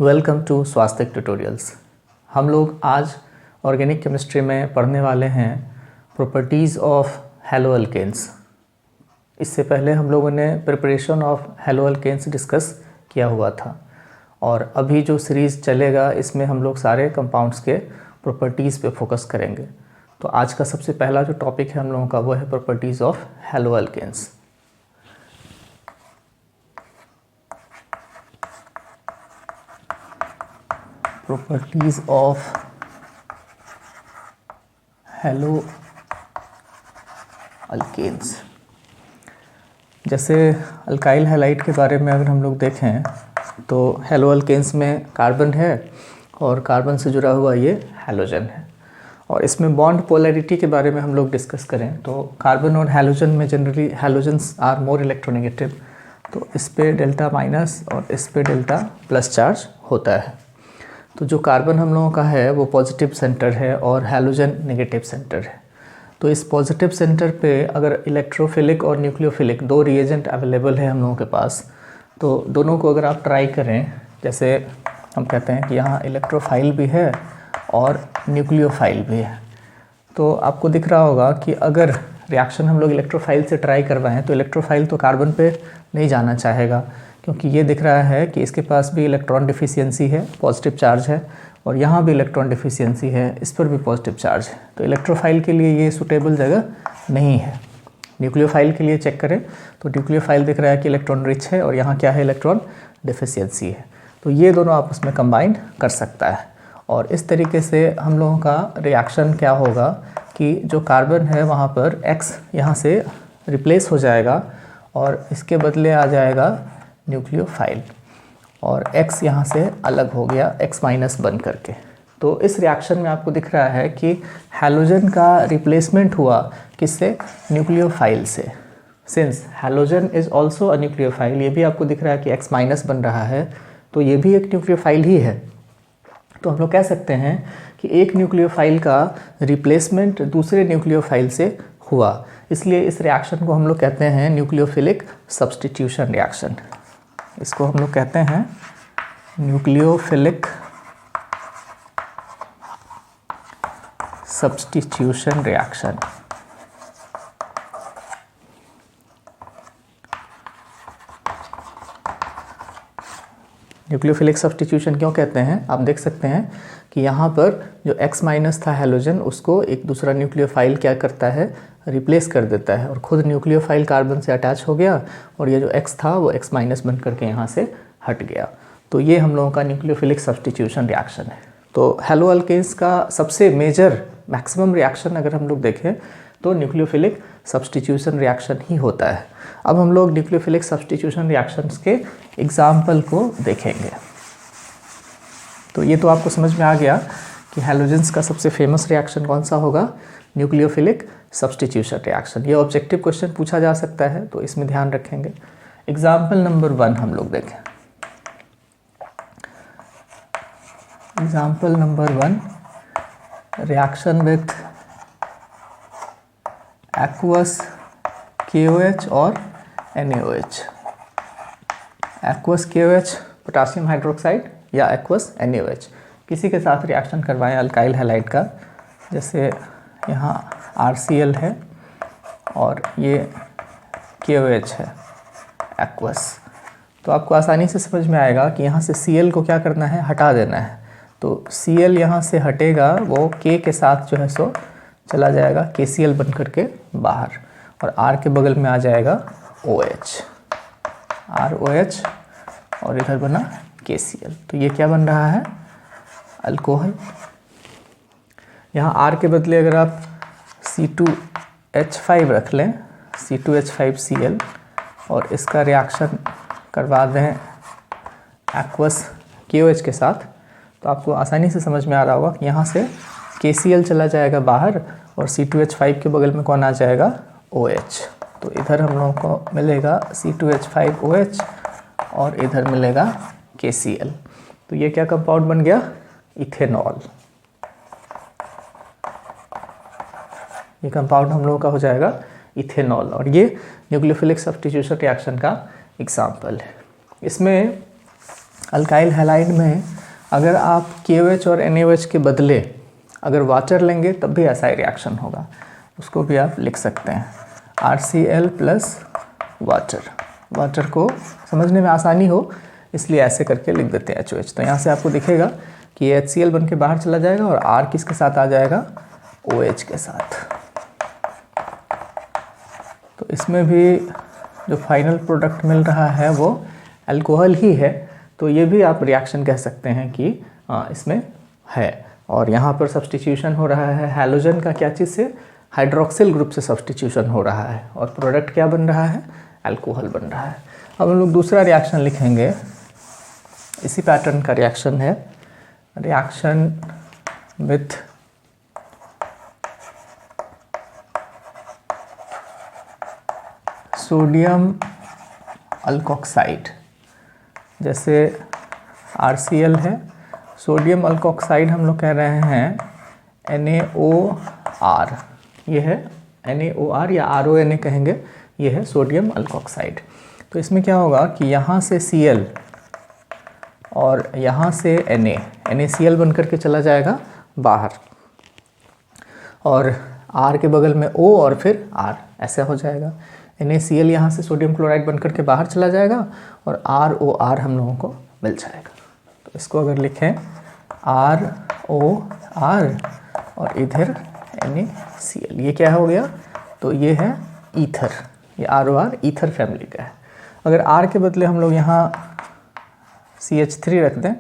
Welcome to स्वास्थ्य tutorials. हम लोग आज ऑर्गेनिक केमिस्ट्री में पढ़ने वाले हैं प्रॉपर्टीज़ ऑफ हैलो अल्केन्स। इससे पहले हम लोगों ने preparation of haloalkanes discuss किया हुआ था और अभी जो सीरीज़ चलेगा इसमें हम लोग सारे कंपाउंड्स के प्रॉपर्टीज़ पे फोकस करेंगे। तो आज का सबसे पहला जो टॉपिक है हम लोगों का वो है properties of haloalkanes. Properties of haloalkanes. जैसे अल्काइल हैलाइड के बारे में अगर हम लोग देखें तो हैलो अल्केन्स में कार्बन है और कार्बन से जुड़ा हुआ ये हैलोजन है। और इसमें बॉन्ड पोलैरिटी के बारे में हम लोग डिस्कस करें तो कार्बन और हैलोजन में generally halogens are more electronegative, तो इस पे डेल्टा माइनस और इस पे डेल्टा प्लस चार्ज होता है। तो जो कार्बन हम लोगों का है वो पॉजिटिव सेंटर है और हैलोजन नेगेटिव सेंटर है। तो इस पॉजिटिव सेंटर पे अगर इलेक्ट्रोफिलिक और न्यूक्लियोफिलिक दो रिएजेंट अवेलेबल है हम लोगों के पास, तो दोनों को अगर आप ट्राई करें, जैसे हम कहते हैं कि यहाँ इलेक्ट्रोफाइल भी है और न्यूक्लियोफाइल भी है, तो आपको दिख रहा होगा कि अगर रिएक्शन हम लोग इलेक्ट्रोफाइल से ट्राई करवाएं तो इलेक्ट्रोफाइल तो कार्बन पे नहीं जाना चाहेगा, क्योंकि ये दिख रहा है कि इसके पास भी इलेक्ट्रॉन डिफिशियंसी है, पॉजिटिव चार्ज है, और यहाँ भी इलेक्ट्रॉन डिफिशियंसी है, इस पर भी पॉजिटिव चार्ज है। तो इलेक्ट्रोफाइल के लिए ये सूटेबल जगह नहीं है। न्यूक्लियोफाइल के लिए चेक करें तो न्यूक्लियोफाइल दिख रहा है कि इलेक्ट्रॉन रिच है और यहाँ क्या है, इलेक्ट्रॉन डिफिशियंसी है। तो ये दोनों आपस में कंबाइन कर सकता है और इस तरीके से हम लोगों का रिएक्शन क्या होगा कि जो कार्बन है वहाँ पर X यहाँ से रिप्लेस हो जाएगा और इसके बदले आ जाएगा न्यूक्लियोफाइल और X यहाँ से अलग हो गया, X माइनस बन करके। तो इस रिएक्शन में आपको दिख रहा है कि हैलोजन का रिप्लेसमेंट हुआ किससे, न्यूक्लियोफाइल से। Since halogen is also a nucleophile, ये भी आपको दिख रहा है कि X माइनस बन रहा है, तो ये भी एक न्यूक्लियोफाइल ही है। तो हम लोग कह सकते हैं कि एक न्यूक्लियोफाइल का रिप्लेसमेंट दूसरे न्यूक्लियोफाइल से हुआ, इसलिए इस रिएक्शन को हम लोग कहते हैं न्यूक्लियोफिलिक सब्स्टिट्यूशन रिएक्शन। इसको हम लोग कहते हैं nucleophilic substitution reaction. Nucleophilic substitution क्यों कहते हैं, आप देख सकते हैं कि यहाँ पर जो X माइनस था हैलोजन, उसको एक दूसरा न्यूक्लियोफाइल क्या करता है, रिप्लेस कर देता है और खुद न्यूक्लियोफाइल कार्बन से अटैच हो गया और ये जो X था वो X माइनस बन करके यहाँ से हट गया। तो ये हम लोगों का न्यूक्लियोफिलिक सब्स्टिट्यूशन रिएक्शन है। तो हैलो अल्केन्स का सबसे मेजर मैक्सिमम रिएक्शन अगर हम लोग देखें तो न्यूक्लियोफिलिक सब्स्टिट्यूशन रिएक्शन ही होता है। अब हम लोग न्यूक्लियोफिलिक सब्स्टिट्यूशन रिएक्शंस के एग्जाम्पल को देखेंगे। तो ये तो आपको समझ में आ गया कि हैलोजेंस का सबसे फेमस रिएक्शन कौन सा होगा, न्यूक्लियोफिलिक सब्स्टिट्यूशन रिएक्शन। ये ऑब्जेक्टिव क्वेश्चन पूछा जा सकता है, तो इसमें ध्यान रखेंगे। एग्जाम्पल नंबर 1 हम लोग देखें। Example number 1, reaction with aqueous KOH और NaOH। Aqueous KOH potassium hydroxide या एक्वस NaOH, किसी के साथ रिएक्शन करवाएं अल्काइल हैलाइड का। जैसे यहाँ RCl है और ये KOH है एक्वस, तो आपको आसानी से समझ में आएगा कि यहाँ से Cl को क्या करना है, हटा देना है। तो Cl यहाँ से हटेगा, वो K के साथ जो है सो चला जाएगा, KCl बन करके बाहर, और R के बगल में आ जाएगा OH, ROH, और इधर बना KCl। तो ये क्या बन रहा है, अल्कोहल। यहाँ R के बदले अगर आप C2H5 रख लें, C2H5Cl, और इसका रिएक्शन करवा दें एक्वस KOH के साथ, तो आपको आसानी से समझ में आ रहा होगा कि यहाँ से KCl चला जाएगा बाहर और C2H5 के बगल में कौन आ जाएगा, OH। तो इधर हम लोगों को मिलेगा C2H5OH और इधर मिलेगा KCl। तो ये क्या कंपाउंड बन गया, इथेनॉल। ये कंपाउंड हम लोगों का हो जाएगा इथेनॉल, और ये न्यूक्लियोफिलिक सब्स्टिट्यूशन रिएक्शन का एग्जाम्पल है। इसमें अल्काइल हैलाइड में अगर आप KOH और NaOH के बदले अगर वाटर लेंगे तब भी ऐसा ही रिएक्शन होगा, उसको भी आप लिख सकते हैं RCl प्लस वाटर को समझने में आसानी हो इसलिए ऐसे करके लिख देते हैं HOH। तो यहाँ से आपको दिखेगा कि ये HCl बन के बाहर चला जाएगा और R किसके साथ आ जाएगा, OH के साथ। तो इसमें भी जो फाइनल प्रोडक्ट मिल रहा है वो अल्कोहल ही है, तो ये भी आप रिएक्शन कह सकते हैं कि इसमें है। और यहाँ पर सब्स्टिट्यूशन हो रहा है हैलोजन का क्या चीज़ से, हाइड्रोक्सिल ग्रुप से सब्स्टिट्यूशन हो रहा है और प्रोडक्ट क्या बन रहा है, अल्कोहल बन रहा है। अब हम लोग दूसरा रिएक्शन लिखेंगे, इसी पैटर्न का रिएक्शन है, रिएक्शन विथ सोडियम अल्कोक्साइड। जैसे RCl है, सोडियम अल्कोक्साइड हम लोग कह रहे हैं NaOR, ये है NaOR या RONA कहेंगे, ये है सोडियम अल्कोक्साइड। तो इसमें क्या होगा कि यहाँ से Cl और यहाँ से NaCl बन कर के चला जाएगा बाहर और R के बगल में O और फिर R, ऐसा हो जाएगा। NaCl यहाँ से सोडियम क्लोराइड बन कर के बाहर चला जाएगा और ROR हम लोगों को मिल जाएगा। तो इसको अगर लिखें ROR और इधर NaCl, ये क्या हो गया, तो ये है ईथर, ये ROR ईथर फैमिली का है। अगर R के बदले हम लोग यहाँ CH3 रख दें,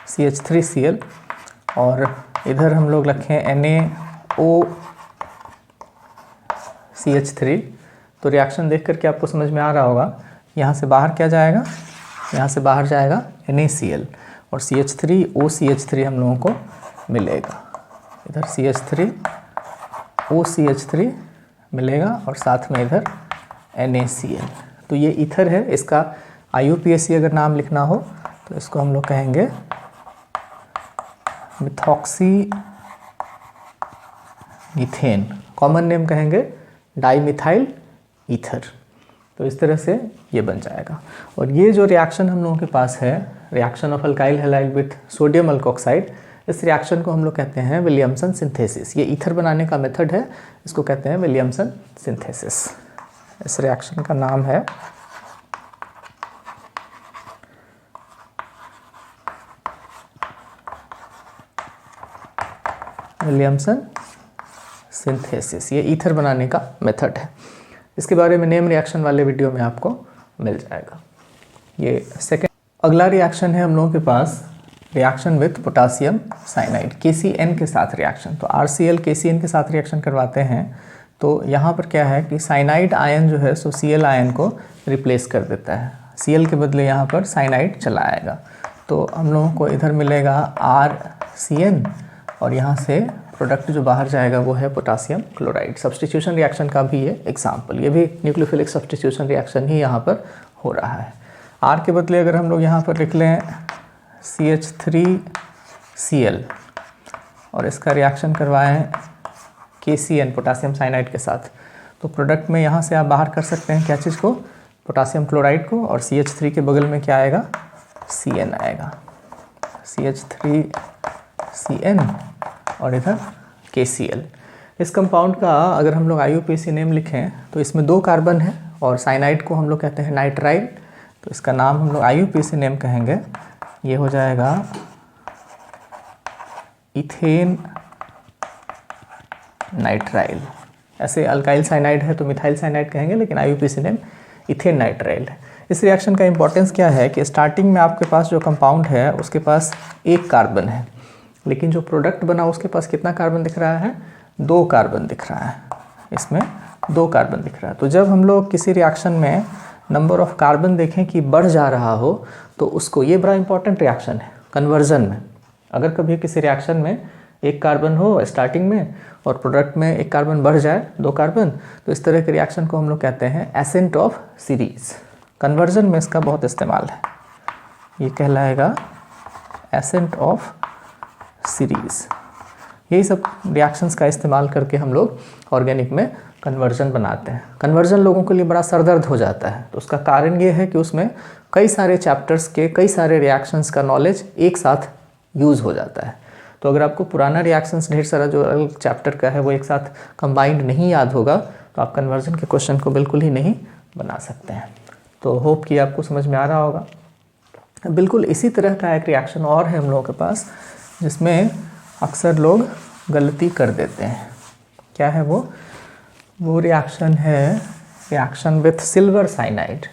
CH3Cl, और इधर हम लोग रखें NaOCH3, तो रिएक्शन देख करके आपको समझ में आ रहा होगा, यहाँ से बाहर क्या जाएगा, यहाँ से बाहर जाएगा NaCl और CH3OCH3 हम लोगों को मिलेगा। इधर CH3OCH3 मिलेगा और साथ में इधर NaCl। तो ये ईथर है, इसका IUPAC अगर नाम लिखना हो तो इसको हम लोग कहेंगे मिथॉक्सी मीथेन, कॉमन नेम कहेंगे डाइमिथाइल ईथर। तो इस तरह से ये बन जाएगा। और ये जो रिएक्शन हम लोगों के पास है, reaction of alkyl halide with sodium alkoxide, इस रिएक्शन को हम लोग कहते हैं विलियमसन सिंथेसिस। ये ईथर बनाने का मेथड है, इसको कहते हैं विलियमसन सिंथेसिस। इस रिएक्शन का नाम है विलियमसन सिंथेसिस। ये ईथर बनाने का मेथड है। इसके बारे में नेम रिएक्शन वाले वीडियो में आपको मिल जाएगा। ये सेकेंड। अगला रिएक्शन है हम लोगों के पास reaction with potassium cyanide, KCN के साथ रिएक्शन। तो RCl KCN के साथ रिएक्शन करवाते हैं तो यहाँ पर क्या है कि साइनाइड आयन जो है सो Cl आयन को रिप्लेस कर देता है। Cl के बदले यहाँ पर साइनाइड चला आएगा। तो हम लोगों को इधर मिलेगा RCN और यहाँ से प्रोडक्ट जो बाहर जाएगा वो है पोटासियम क्लोराइड। सब्स्टिट्यूशन रिएक्शन का भी ये एग्जाम्पल, ये भी न्यूक्लियोफिलिक सब्स्टिट्यूशन रिएक्शन ही यहाँ पर हो रहा है। R के बदले अगर हम लोग यहाँ पर लिख लें CH3Cl और इसका रिएक्शन करवाएं KCN पोटासियम साइनाइड के साथ, तो प्रोडक्ट में यहाँ से आप बाहर कर सकते हैं क्या चीज़ को, पोटासियम क्लोराइड को, और CH3 के बगल में क्या आएगा, Cn आएगा, CH3Cn और इधर KCl। इस कंपाउंड का अगर हम लोग IUPAC नेम लिखें तो इसमें 2 कार्बन है और साइनाइड को हम लोग कहते हैं नाइट्राइल। तो इसका नाम हम लोग IUPAC नेम कहेंगे, ये हो जाएगा इथेन नाइट्राइल। ऐसे अल्काइल साइनाइड है तो मिथाइल साइनाइड कहेंगे, लेकिन IUPAC नेम इथेन नाइट्राइल है। इस रिएक्शन का इंपॉर्टेंस क्या है कि स्टार्टिंग में आपके पास जो कंपाउंड है उसके पास 1 कार्बन है, लेकिन जो प्रोडक्ट बना उसके पास कितना कार्बन दिख रहा है, 2 कार्बन दिख रहा है। इसमें 2 कार्बन दिख रहा है। तो जब हम लोग किसी रिएक्शन में नंबर ऑफ कार्बन देखें कि बढ़ जा रहा हो तो उसको, ये बड़ा इंपॉर्टेंट रिएक्शन है कन्वर्जन में। अगर कभी किसी रिएक्शन में 1 कार्बन हो स्टार्टिंग में और प्रोडक्ट में 1 कार्बन बढ़ जाए, 2 कार्बन, तो इस तरह के रिएक्शन को हम लोग कहते हैं एसेंट ऑफ सीरीज। कन्वर्जन में इसका बहुत इस्तेमाल है, ये कहलाएगा एसेंट ऑफ सीरीज। यही सब रिएक्शंस का इस्तेमाल करके हम लोग ऑर्गेनिक में कन्वर्जन बनाते हैं। कन्वर्जन लोगों के लिए बड़ा सरदर्द हो जाता है, तो उसका कारण ये है कि उसमें कई सारे चैप्टर्स के कई सारे रिएक्शंस का नॉलेज एक साथ यूज़ हो जाता है। तो अगर आपको पुराना रिएक्शंस ढेर सारा जो अलग चैप्टर का है वो एक साथ कंबाइंड नहीं याद होगा तो आप कन्वर्जन के क्वेश्चन को बिल्कुल ही नहीं बना सकते हैं। तो होप कि आपको समझ में आ रहा होगा। बिल्कुल इसी तरह का एक रिएक्शन और है हम लोगों के पास जिसमें अक्सर लोग गलती कर देते हैं। क्या है वो रिएक्शन है reaction with silver cyanide.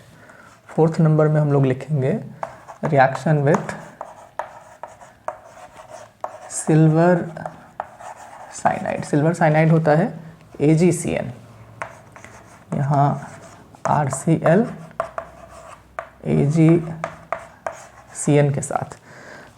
4th number में हम लोग लिखेंगे reaction with silver cyanide. Silver cyanide होता है AgCN, यहाँ RCl AgCN के साथ।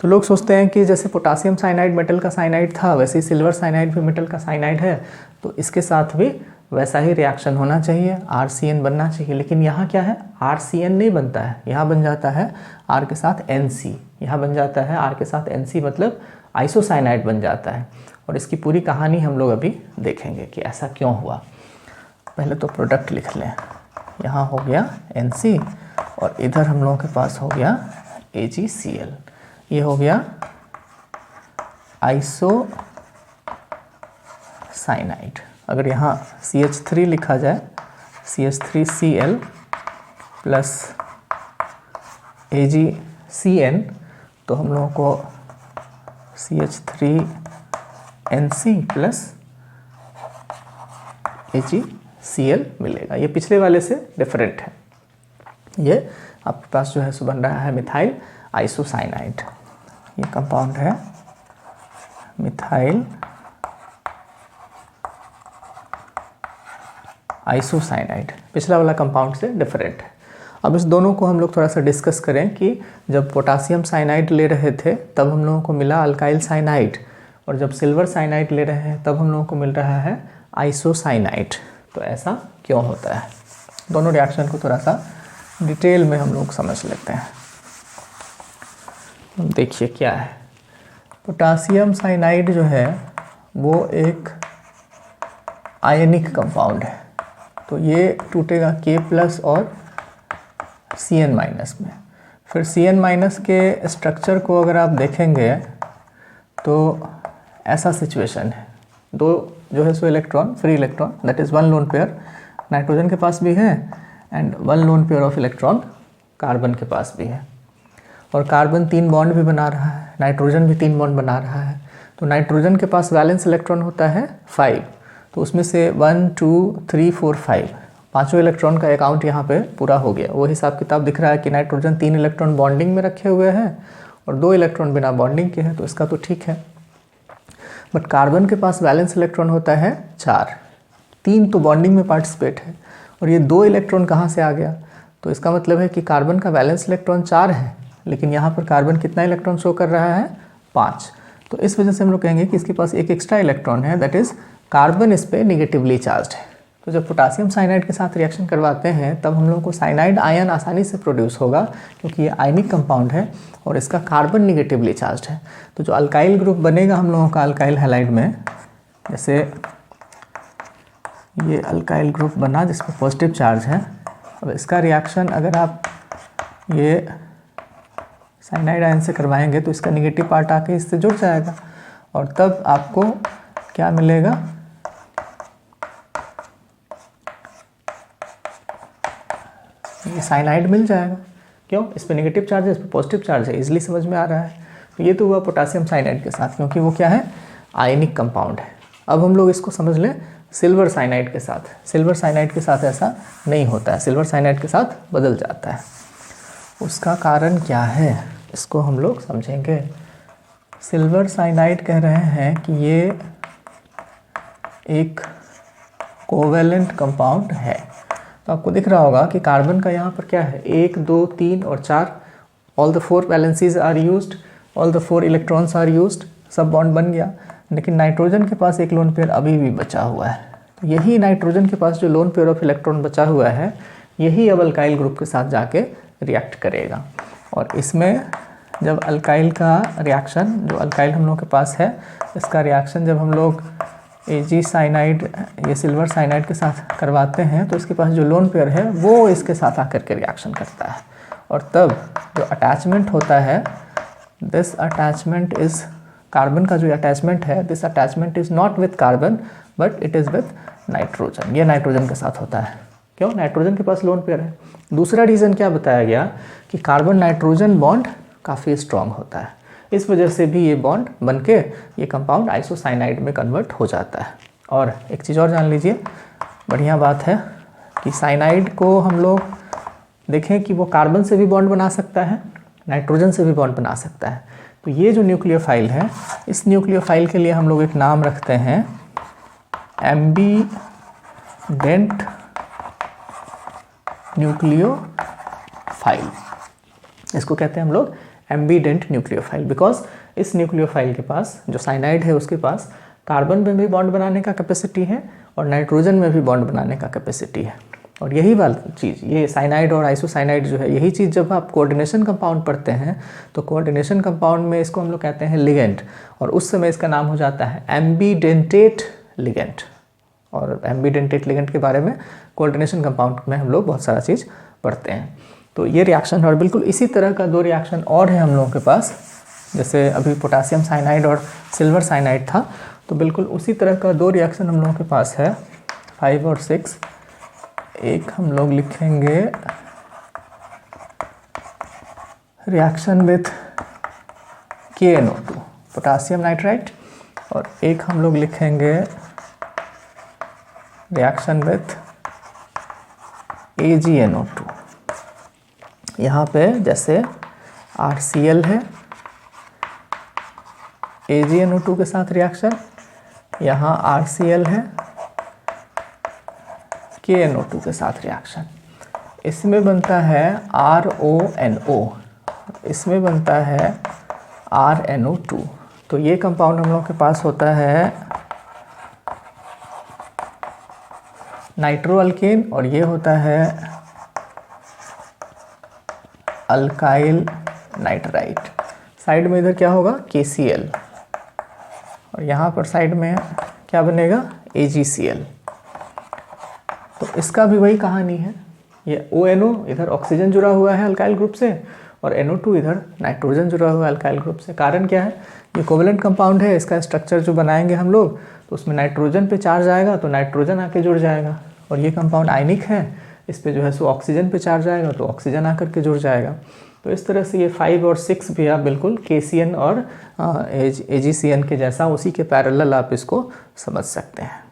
तो लोग सोचते हैं कि जैसे पोटासियम साइनाइड मेटल का साइनाइड था वैसे ही सिल्वर साइनाइड भी मेटल का साइनाइड है, तो इसके साथ भी वैसा ही रिएक्शन होना चाहिए, RCN बनना चाहिए। लेकिन यहाँ क्या है, RCN नहीं बनता है, यहाँ बन जाता है R के साथ NC, यहाँ बन जाता है R के साथ NC, मतलब आइसोसाइनाइड बन जाता है। और इसकी पूरी कहानी हम लोग अभी देखेंगे कि ऐसा क्यों हुआ। पहले तो प्रोडक्ट लिख लें, यहाँ हो गया NC और इधर हम लोगों के पास हो गया AgCl, ये हो गया आइसोसाइनाइड। अगर यहाँ CH3 लिखा जाए, CH3Cl प्लस AgCN, तो हम लोगों को CH3NC प्लस AgCl मिलेगा। ये पिछले वाले से डिफरेंट है। ये आपके पास जो है सो बन रहा है मिथाइल आइसोसाइनाइड। ये कंपाउंड है मिथाइल आइसोसाइनाइड, पिछला वाला कंपाउंड से डिफरेंट है। अब इस दोनों को हम लोग थोड़ा सा डिस्कस करें कि जब पोटासियम साइनाइड ले रहे थे तब हम लोगों को मिला अल्काइल साइनाइड, और जब सिल्वर साइनाइड ले रहे हैं तब हम लोगों को मिल रहा है आइसोसाइनाइड। तो ऐसा क्यों होता है, दोनों रिएक्शन को थोड़ा सा डिटेल में हम लोग समझ लेते हैं। देखिए क्या है, पोटासियम साइनाइड जो है वो एक आयनिक कंपाउंड है, तो ये टूटेगा K+ और Cn- में। फिर Cn- के स्ट्रक्चर को अगर आप देखेंगे तो ऐसा सिचुएशन है, दो जो है सो electron, free electron, that is 1 lone pair nitrogen के पास भी है and 1 lone pair of electron carbon के पास भी है। और कार्बन 3 बॉन्ड भी बना रहा है, नाइट्रोजन भी 3 बॉन्ड बना रहा है। तो नाइट्रोजन के पास वैलेंस इलेक्ट्रॉन होता है 5, तो उसमें से 1 2 3 4 5 पाँचों इलेक्ट्रॉन का अकाउंट यहाँ पे पूरा हो गया। वो हिसाब किताब दिख रहा है कि नाइट्रोजन 3 इलेक्ट्रॉन बॉन्डिंग में रखे हुए हैं और 2 इलेक्ट्रॉन बिना बॉन्डिंग के हैं, तो इसका तो ठीक है। बट कार्बन के पास वैलेंस इलेक्ट्रॉन होता है 4, 3 तो बॉन्डिंग में पार्टिसिपेट है और ये 2 इलेक्ट्रॉन कहाँ से आ गया, तो इसका मतलब है कि कार्बन का वैलेंस इलेक्ट्रॉन 4 है, लेकिन यहाँ पर कार्बन कितना इलेक्ट्रॉन शो कर रहा है, 5। तो इस वजह से हम लोग कहेंगे कि इसके पास एक एक्स्ट्रा इलेक्ट्रॉन है, दैट इज़ कार्बन इस पर निगेटिवली चार्ज है। तो जब पोटासियम साइनाइड के साथ रिएक्शन करवाते हैं तब हम लोगों को साइनाइड आयन आसानी से प्रोड्यूस होगा, क्योंकि ये आयनिक कंपाउंड है और इसका कार्बन निगेटिवली चार्ज है। तो जो अल्काइल ग्रुप बनेगा हम लोगों का अल्काइल हैलाइड में, जैसे ये अल्काइल ग्रुप बना जिसमें पॉजिटिव चार्ज है, अब इसका रिएक्शन अगर आप ये साइनाइड आयन से करवाएंगे तो इसका निगेटिव पार्ट आके इससे जुड़ जाएगा और तब आपको क्या मिलेगा, ये साइनाइड मिल जाएगा। क्यों, इस पे नेगेटिव चार्ज है, इस पे पॉजिटिव चार्ज है, इजीली समझ में आ रहा है। तो ये तो हुआ पोटासियम साइनाइड के साथ, क्योंकि वो क्या है, आयनिक कंपाउंड है। अब हम लोग इसको समझ लें सिल्वर साइनाइड के साथ। सिल्वर साइनाइड के साथ ऐसा नहीं होता है, सिल्वर साइनाइड के साथ बदल जाता है। उसका कारण क्या है, इसको हम लोग समझेंगे। सिल्वर साइनाइड कह रहे हैं कि ये एक कोवेलेंट कंपाउंड है। तो आपको दिख रहा होगा कि कार्बन का यहाँ पर क्या है, 1 2 3 और 4, all the 4 valencies are used, all the 4 electrons are used, सब बॉन्ड बन गया। लेकिन नाइट्रोजन के पास एक लोन पेयर अभी भी बचा हुआ है। तो यही नाइट्रोजन के पास जो लोन पेयर ऑफ इलेक्ट्रॉन बचा हुआ है, यही अब अल्काइल ग्रुप के साथ जाके रिएक्ट करेगा। और इसमें जब अल्काइल का रिएक्शन, जो अल्काइल हम लोग के पास है, इसका रिएक्शन जब हम लोग Ag साइनाइड, ये सिल्वर साइनाइड के साथ करवाते हैं, तो इसके पास जो लोन पेयर है वो इसके साथ आकर के रिएक्शन करता है और तब जो अटैचमेंट होता है, दिस अटैचमेंट इज़, कार्बन का जो अटैचमेंट है, this attachment is not with carbon but it is with nitrogen. ये नाइट्रोजन के साथ होता है। क्यों? नाइट्रोजन के पास लोन पेयर है। दूसरा रीज़न क्या बताया गया कि कार्बन नाइट्रोजन बॉन्ड काफ़ी स्ट्रॉन्ग होता है, इस वजह से भी ये बॉन्ड बन के ये कंपाउंड आइसोसाइनाइड में कन्वर्ट हो जाता है। और एक चीज़ और जान लीजिए, बढ़िया बात है कि साइनाइड को हम लोग देखें कि वो कार्बन से भी बॉन्ड बना सकता है, नाइट्रोजन से भी बॉन्ड बना सकता है। तो ये जो न्यूक्लियोफाइल है, इस न्यूक्लियोफाइल के लिए हम लोग एक नाम रखते हैं एम्बीडेंट न्यूक्लियोफाइल। इसको कहते हैं हम लोग एम्बीडेंट न्यूक्लियोफाइल, बिकॉज इस न्यूक्लियोफाइल के पास, जो साइनाइड है उसके पास कार्बन में भी बॉन्ड बनाने का कैपेसिटी है और नाइट्रोजन में भी बॉन्ड बनाने का कैपेसिटी है। और यही वाली चीज़, ये साइनाइड और आइसोसाइनाइड जो है, यही चीज़ जब आप कोऑर्डिनेशन कंपाउंड पढ़ते हैं तो कोऑर्डिनेशन कंपाउंड में इसको हम लोग कहते हैं लिगेंड, और उस समय इसका नाम हो जाता है एम्बीडेंटेट लिगेंड। और एम्बीडेंटेट लिगेंड के बारे में कोऑर्डिनेशन कंपाउंड में हम लोग बहुत सारा चीज़ पढ़ते हैं। तो ये रिएक्शन, और बिल्कुल इसी तरह का 2 रिएक्शन और है हम लोगों के पास, जैसे अभी पोटासियम साइनाइड और सिल्वर साइनाइड था, तो बिल्कुल उसी तरह का 2 रिएक्शन हम लोगों के पास है, 5 और 6। एक हम लोग लिखेंगे reaction with KNO2 potassium nitrite, और एक हम लोग लिखेंगे रिएक्शन विथ AgNO2। यहाँ पे जैसे RCl है, AgNO2 के साथ रिएक्शन, यहाँ RCl है, KNO2 के साथ रिएक्शन। इसमें बनता है RONO, इसमें बनता है RNO2। तो ये कंपाउंड हम लोग के पास होता है नाइट्रोअल्केन, और ये होता है अल्काइल नाइट्राइट। साइड में इधर क्या होगा? KCl, और यहाँ पर साइड में क्या बनेगा? AgCl। तो इसका भी वही कहानी है, ये ONO इधर ऑक्सीजन जुड़ा हुआ है अल्काइल ग्रुप से, और NO2 इधर नाइट्रोजन जुड़ा हुआ है अल्काइल ग्रुप से। कारण क्या है? ये कोवेलेंट कंपाउंड है, इसका स्ट्रक्चर जो बनाएंगे हम लोग, तो उसमें नाइट्रोजन पे चार्ज आएगा तो नाइट्रोजन आके जुड़ जाएगा, और ये कंपाउंड आयनिक है, इस पे जो है सो ऑक्सीजन पे चार्ज आएगा तो ऑक्सीजन आकर के जुड़ जाएगा। तो इस तरह से ये 5 और 6 भी आप बिल्कुल KCN और AgCN के जैसा, उसी के पैरेलल आप इसको समझ सकते हैं।